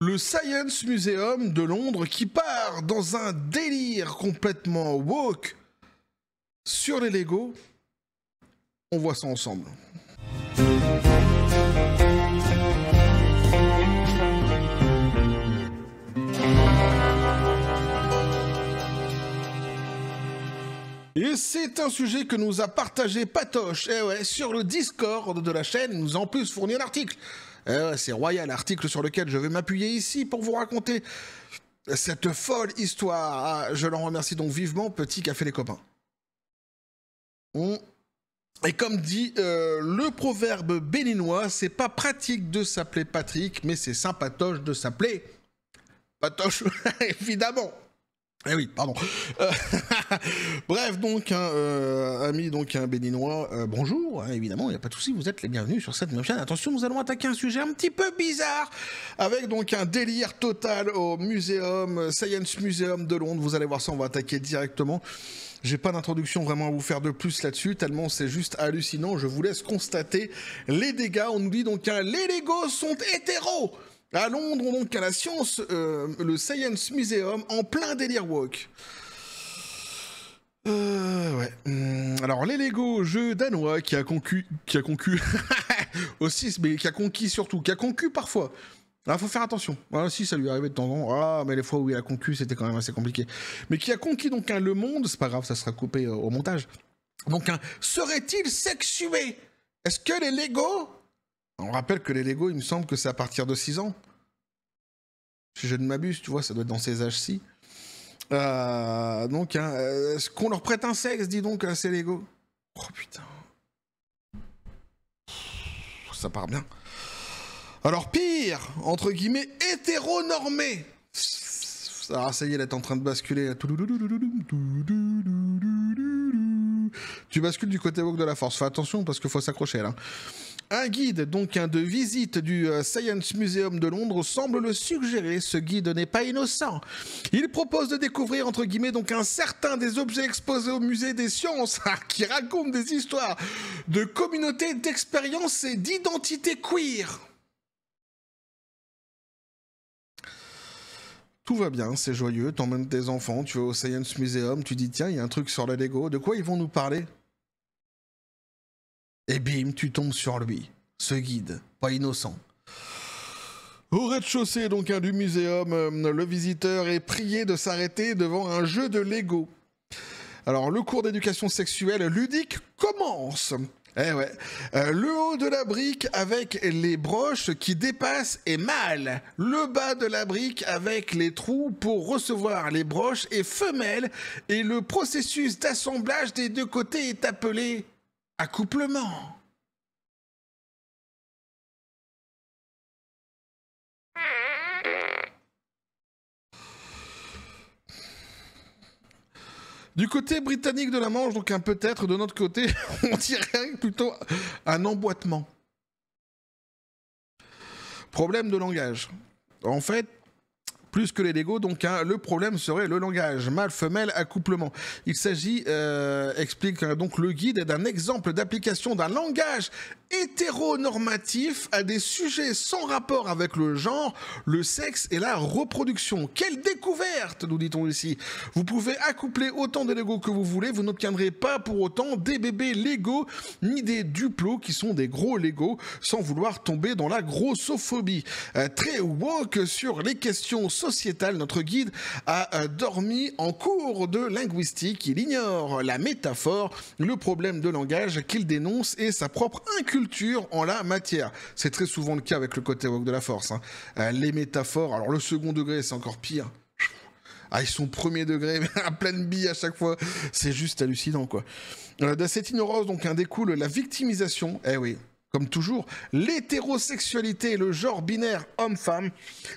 Le Science Museum de Londres qui part dans un délire complètement woke sur les Lego. On voit ça ensemble. Et c'est un sujet que nous a partagé Patoche, sur le Discord de la chaîne. Il nous a en plus fourni un article. C'est royal, article sur lequel je vais m'appuyer ici pour vous raconter cette folle histoire. Ah, je l'en remercie donc vivement, petit café les copains. Et comme dit le proverbe béninois, c'est pas pratique de s'appeler Patrick, mais c'est sympatoche de s'appeler Patoche, évidemment. Eh oui, pardon. Bref, donc, ami donc un béninois, bonjour, évidemment, il n'y a pas de souci, vous êtes les bienvenus sur cette même chaîne. Attention, nous allons attaquer un sujet un petit peu bizarre, avec donc un délire total au Museum, Science Museum de Londres. Vous allez voir ça, on va attaquer directement. J'ai pas d'introduction vraiment à vous faire de plus là-dessus, tellement c'est juste hallucinant. Je vous laisse constater les dégâts. On nous dit donc les Legos sont hétéros. À Londres, donc à la science, le Science Museum, en plein délire woke. Alors, les Lego, jeu danois qui a conquis aussi, mais qui a conquis surtout, qui a conquis parfois. Alors, faut faire attention. Voilà, si ça lui arrivait de temps en temps. Ah, mais les fois où il a conquis, c'était quand même assez compliqué. Mais qui a conquis donc le monde, c'est pas grave, ça sera coupé au montage. Donc, serait-il sexué? Est-ce que les Lego... On rappelle que les Lego, il me semble que c'est à partir de 6 ans. Si je ne m'abuse, tu vois, ça doit être dans ces âges-ci. Donc, est-ce qu'on leur prête un sexe, dis donc, à ces Lego? Oh putain. Ça part bien. Alors, pire, entre guillemets, hétéronormé. Ah, ça y est, elle est en train de basculer. Tu bascules du côté woke de la force. Fais attention parce qu'il faut s'accrocher là. Un guide donc de visite du Science Museum de Londres semble le suggérer. Ce guide n'est pas innocent. Il propose de découvrir entre guillemets donc un certain des objets exposés au musée des sciences qui racontent des histoires de communautés, d'expériences et d'identité queer. Tout va bien, c'est joyeux, t'emmènes tes enfants, tu vas au Science Museum, tu dis tiens, il y a un truc sur la Lego, de quoi ils vont nous parler? Et bim, tu tombes sur lui, ce guide, pas innocent. Au rez-de-chaussée donc du muséum, le visiteur est prié de s'arrêter devant un jeu de Lego. Alors le cours d'éducation sexuelle ludique commence. Le haut de la brique avec les broches qui dépassent est mâle. Le bas de la brique avec les trous pour recevoir les broches est femelle. Et le processus d'assemblage des deux côtés est appelé accouplement. Du côté britannique de la Manche, donc peut-être de notre côté, on dirait plutôt un emboîtement. Problème de langage. En fait, plus que les Lego, donc le problème serait le langage, mâle-femelle, accouplement. Il s'agit, explique donc le guide, d'un exemple d'application d'un langage hétéronormatif à des sujets sans rapport avec le genre, le sexe et la reproduction. Quelle découverte, nous dit-on ici. Vous pouvez accoupler autant de Lego que vous voulez, vous n'obtiendrez pas pour autant des bébés Lego ni des duplos qui sont des gros Lego, sans vouloir tomber dans la grossophobie. Très woke sur les questions sociétales, notre guide a dormi en cours de linguistique. Il ignore la métaphore, le problème de langage qu'il dénonce et sa propre inculture en la matière. C'est très souvent le cas avec le côté woke de la force. Les métaphores, alors le second degré, c'est encore pire. Ah, ils sont premier degré, mais à pleine bille à chaque fois. C'est juste hallucinant, quoi. De cette ignorance, donc, découle la victimisation. Eh oui. Comme toujours, l'hétérosexualité et le genre binaire homme-femme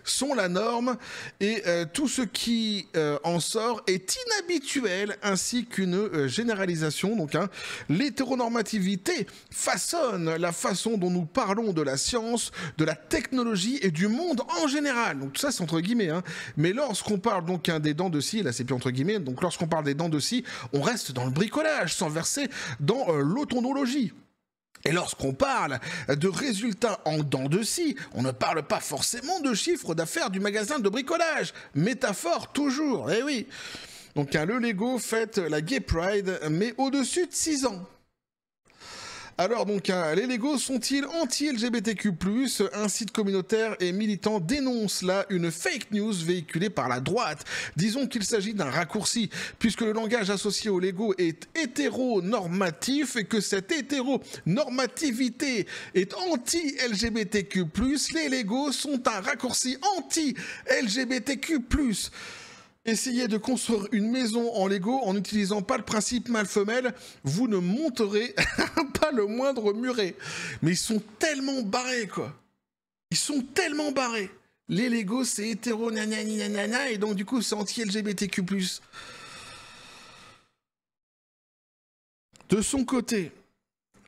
sont la norme et tout ce qui en sort est inhabituel ainsi qu'une généralisation. Donc, l'hétéronormativité façonne la façon dont nous parlons de la science, de la technologie et du monde en général. Donc tout ça c'est entre guillemets. Mais lorsqu'on parle donc des dents de scie, là c'est plus entre guillemets, donc lorsqu'on parle des dents de scie, on reste dans le bricolage sans verser dans l'autonologie. Et lorsqu'on parle de résultats en dents de scie, on ne parle pas forcément de chiffre d'affaires du magasin de bricolage. Métaphore toujours, eh oui. Donc le Lego fête la Gay Pride, mais au-dessus de 6 ans. Alors donc, les Lego sont-ils anti-LGBTQ+? Un site communautaire et militant dénonce là une fake news véhiculée par la droite. Disons qu'il s'agit d'un raccourci, puisque le langage associé au Lego est hétéronormatif et que cette hétéronormativité est anti-LGBTQ+. Les Lego sont un raccourci anti-LGBTQ+. Essayez de construire une maison en Lego en n'utilisant pas le principe mâle-femelle, vous ne monterez pas le moindre muret. Mais ils sont tellement barrés, quoi. Ils sont tellement barrés. Les Lego, c'est hétéro, nanana, et donc du coup, c'est anti-LGBTQ+. De son côté,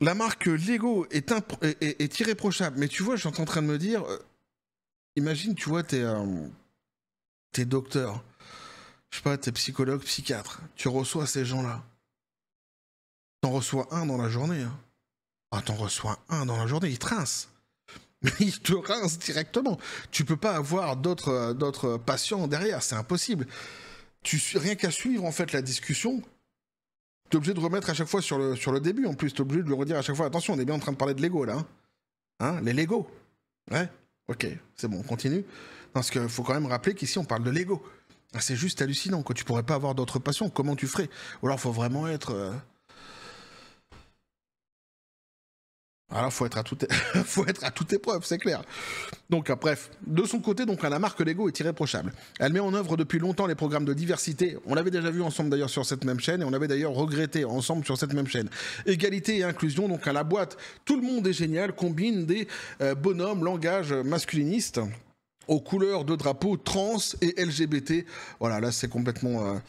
la marque Lego est irréprochable. Mais tu vois, je suis en train de me dire, imagine, tu vois, t'es docteur. Je sais pas, t'es psychologue, psychiatre, tu reçois ces gens-là. T'en reçois un dans la journée. Hein. Ah, t'en reçois un dans la journée, il te rince. Mais il te rince directement. Tu peux pas avoir d'autres patients derrière, c'est impossible. Rien qu'à suivre en fait la discussion, t'es obligé de remettre à chaque fois sur le début. En plus, t'es obligé de le redire à chaque fois. Attention, on est bien en train de parler de Lego là. Hein, les Lego. Ouais, ok, c'est bon, on continue. Parce qu'il faut quand même rappeler qu'ici on parle de Lego. C'est juste hallucinant, quoi. Tu pourrais pas avoir d'autres patients. Comment tu ferais? Ou alors, faut vraiment être... Alors, faut être à toute épreuve, c'est clair. Donc, bref. De son côté, donc, la marque Lego est irréprochable. Elle met en œuvre depuis longtemps les programmes de diversité. On l'avait déjà vu ensemble, d'ailleurs, sur cette même chaîne. Et on l'avait d'ailleurs regretté ensemble sur cette même chaîne. Égalité et inclusion, donc, à la boîte. Tout le monde est génial. Combine des bonhommes, langage masculiniste aux couleurs de drapeaux trans et LGBT. Voilà, là c'est complètement...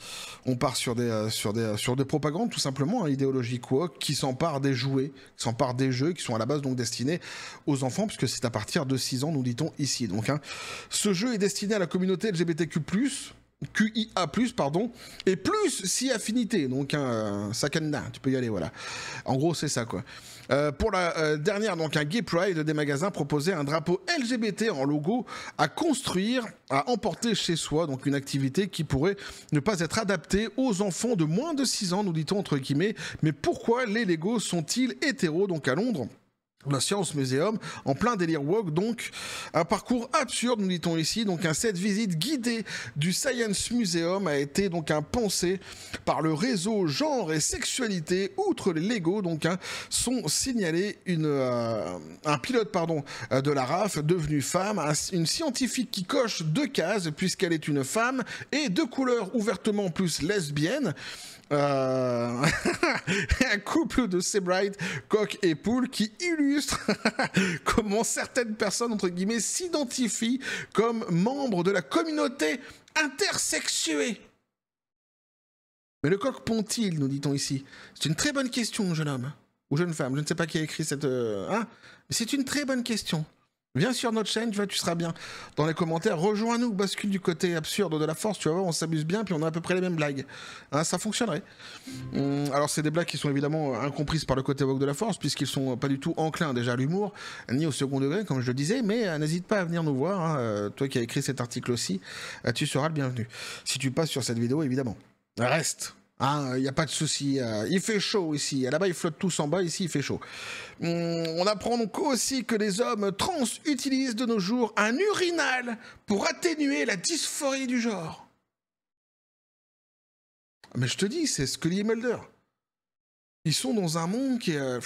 on part sur des propagandes tout simplement, hein, idéologiques woke, qui s'emparent des jouets, qui s'emparent des jeux, qui sont à la base donc destinés aux enfants, puisque c'est à partir de 6 ans, nous dit-on ici. Donc, hein, ce jeu est destiné à la communauté LGBTQ+, QIA+, pardon, et plus si affinité, donc un Sakanda, tu peux y aller, voilà. En gros, c'est ça, quoi. Pour la dernière, donc un Gay Pride, des magasins proposaient un drapeau LGBT en logo à construire, à emporter chez soi, donc une activité qui pourrait ne pas être adaptée aux enfants de moins de 6 ans, nous dit-on entre guillemets. Mais pourquoi les Legos sont-ils hétéros, donc à Londres ? La Science Museum, en plein délire woke, donc un parcours absurde, nous dit-on ici. Donc cette visite guidée du Science Museum a été donc pensé par le réseau Genre et Sexualité. Outre les Lego, donc sont signalés un pilote de la RAF devenue femme, une scientifique qui coche 2 cases puisqu'elle est une femme et de couleur ouvertement plus lesbienne. Un couple de Sebright, coq et poule qui illustre comment certaines personnes, entre guillemets, s'identifient comme membres de la communauté intersexuée. Mais le coq pond-il, nous dit-on ici? C'est une très bonne question, jeune homme. Ou jeune femme, je ne sais pas qui a écrit cette... Mais c'est une très bonne question. Viens sur notre chaîne, tu vois, tu seras bien. Dans les commentaires, rejoins-nous, bascule du côté absurde de la force, tu vas voir, on s'amuse bien, puis on a à peu près les mêmes blagues. Hein, ça fonctionnerait. Alors, c'est des blagues qui sont évidemment incomprises par le côté woke de la force, puisqu'ils sont pas du tout enclins déjà à l'humour, ni au second degré, comme je le disais, mais n'hésite pas à venir nous voir, hein, toi qui as écrit cet article aussi, tu seras le bienvenu. Si tu passes sur cette vidéo, évidemment. Reste. Il n'y a pas de souci. Il fait chaud ici. Là-bas, ils flottent tous en bas. Ici, il fait chaud. On apprend donc aussi que les hommes trans utilisent de nos jours un urinal pour atténuer la dysphorie du genre. Mais je te dis, c'est Scully et Mulder. Ils sont dans un monde qui est...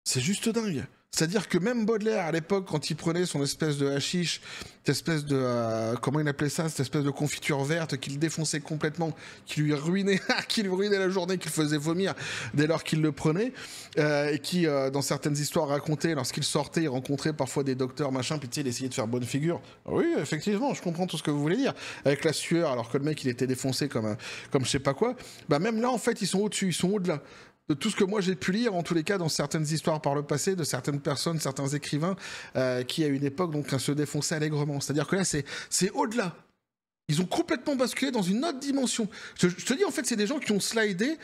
C'est juste dingue. C'est-à-dire que même Baudelaire, à l'époque, quand il prenait son espèce de hashish, cette espèce de... comment il appelait ça? Cette espèce de confiture verte qu'il défonçait complètement, qui lui ruinait la journée, qu'il faisait vomir dès lors qu'il le prenait, et qui, dans certaines histoires racontées, lorsqu'il sortait, il rencontrait parfois des docteurs, machin, puis tu sais, il essayait de faire bonne figure. Oui, effectivement, je comprends tout ce que vous voulez dire. Avec la sueur, alors que le mec, il était défoncé comme je sais pas quoi. Bah même là, en fait, ils sont au-dessus, ils sont au-delà de tout ce que moi j'ai pu lire, en tous les cas, dans certaines histoires par le passé, de certaines personnes, certains écrivains, qui à une époque donc se défonçaient allègrement. C'est-à-dire que là, c'est au-delà. Ils ont complètement basculé dans une autre dimension. Je te dis, en fait, c'est des gens qui ont slidé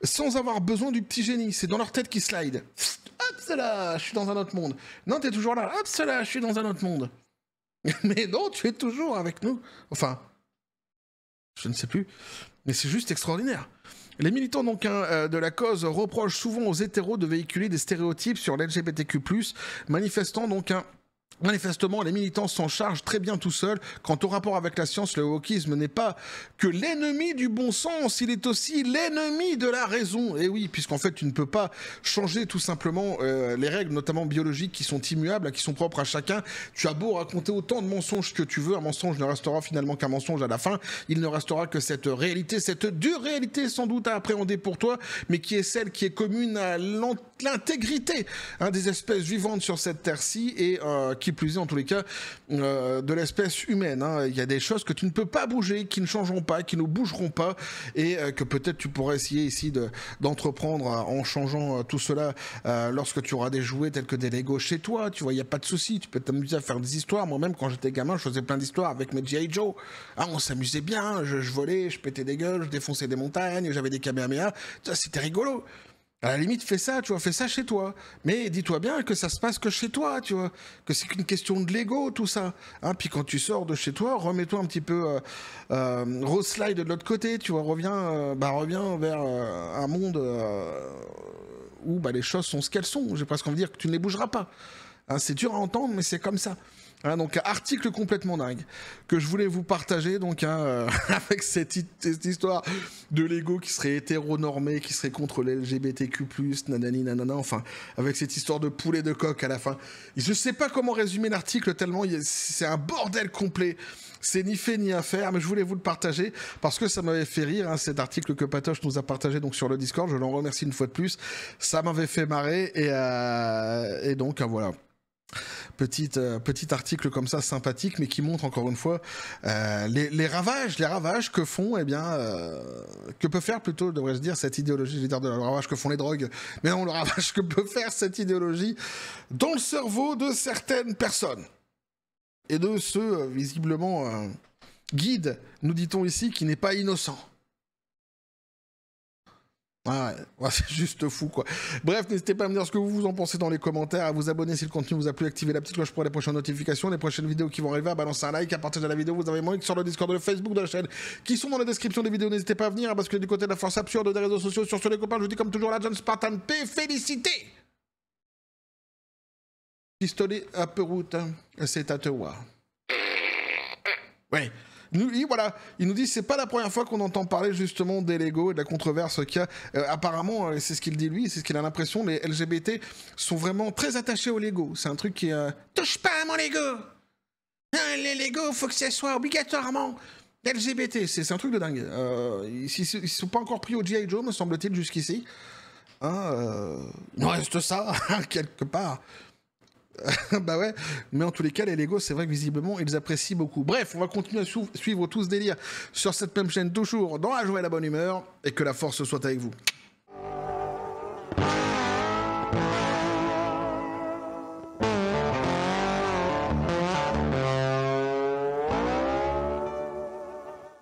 sans avoir besoin du petit génie. C'est dans leur tête qu'ils slide. Hop, c'est là, je suis dans un autre monde. Non, t'es toujours là. Hop, c'est là, je suis dans un autre monde. Mais non, tu es toujours avec nous. Enfin, je ne sais plus. Mais c'est juste extraordinaire. Les militants donc de la cause reprochent souvent aux hétéros de véhiculer des stéréotypes sur l'LGBTQ+, Manifestement, les militants s'en chargent très bien tout seuls. Quant au rapport avec la science, le wokisme n'est pas que l'ennemi du bon sens, il est aussi l'ennemi de la raison. Et oui, puisqu'en fait, tu ne peux pas changer tout simplement les règles, notamment biologiques, qui sont immuables, qui sont propres à chacun. Tu as beau raconter autant de mensonges que tu veux, un mensonge ne restera finalement qu'un mensonge à la fin. Il ne restera que cette réalité, cette dure réalité sans doute à appréhender pour toi, mais qui est celle qui est commune à l'intégrité des espèces vivantes sur cette terre-ci et qui plus est en tous les cas de l'espèce humaine. Il y a des choses que tu ne peux pas bouger, qui ne changeront pas, qui ne bougeront pas et que peut-être tu pourrais essayer ici d'entreprendre en changeant tout cela lorsque tu auras des jouets tels que des Lego chez toi. Tu vois, il n'y a pas de souci, tu peux t'amuser à faire des histoires. Moi-même, quand j'étais gamin, je faisais plein d'histoires avec mes G.I. Joe. On s'amusait bien, je volais, je pétais des gueules, je défonçais des montagnes, j'avais des Kamehameha. C'était rigolo. À la limite, fais ça, tu vois, fais ça chez toi. Mais dis-toi bien que ça se passe que chez toi, tu vois. Que c'est qu'une question de Lego, tout ça. Puis quand tu sors de chez toi, remets-toi un petit peu rose slide de l'autre côté, tu vois. Reviens vers un monde où les choses sont ce qu'elles sont. J'ai presque envie de dire que tu ne les bougeras pas. C'est dur à entendre, mais c'est comme ça. Donc article complètement dingue que je voulais vous partager avec cette histoire de Lego qui serait hétéronormé, qui serait contre les LGBTQ+, nanani nanana, enfin avec cette histoire de poulet de coq à la fin. Je sais pas comment résumer l'article tellement c'est un bordel complet. C'est ni fait ni à faire, mais je voulais vous le partager parce que ça m'avait fait rire, cet article que Patoche nous a partagé donc sur le Discord. Je l'en remercie une fois de plus. Ça m'avait fait marrer et donc voilà. Petit article comme ça sympathique, mais qui montre encore une fois les ravages que font, que peut faire plutôt, devrais-je dire, cette idéologie, je vais dire le ravage que font les drogues, mais non, le ravage que peut faire cette idéologie dans le cerveau de certaines personnes. Et de ceux, visiblement, guides, nous dit-on ici, qui n'est pas innocent. Ouais, c'est juste fou quoi. Bref, n'hésitez pas à me dire ce que vous en pensez dans les commentaires, à vous abonner si le contenu vous a plu, activer la petite cloche pour les prochaines notifications, les prochaines vidéos qui vont arriver, à balancer un like, à partager la vidéo. Vous avez mon link sur le Discord, le Facebook de la chaîne, qui sont dans la description des vidéos. N'hésitez pas à venir, à basculer du côté de la force absurde des réseaux sociaux. Sur ce les copains, je vous dis comme toujours la John Spartan P, félicité. Pistolet à Peroute, c'est à te voir. Ouais. Il nous dit c'est pas la première fois qu'on entend parler justement des Lego et de la controverse qu'il y a. Apparemment, c'est ce qu'il dit lui, c'est ce qu'il a l'impression, les LGBT sont vraiment très attachés aux Lego. C'est un truc qui touche pas à mon Lego. Les Lego, faut que ça soit obligatoirement LGBT. C'est un truc de dingue. Ils sont pas encore pris au G.I. Joe, me semble-t-il, jusqu'ici. Il nous reste ça quelque part. Bah ouais, mais en tous les cas, les Lego, c'est vrai que visiblement, ils apprécient beaucoup. Bref, on va continuer à suivre tout ce délire sur cette même chaîne, toujours dans la joie et la bonne humeur, et que la force soit avec vous.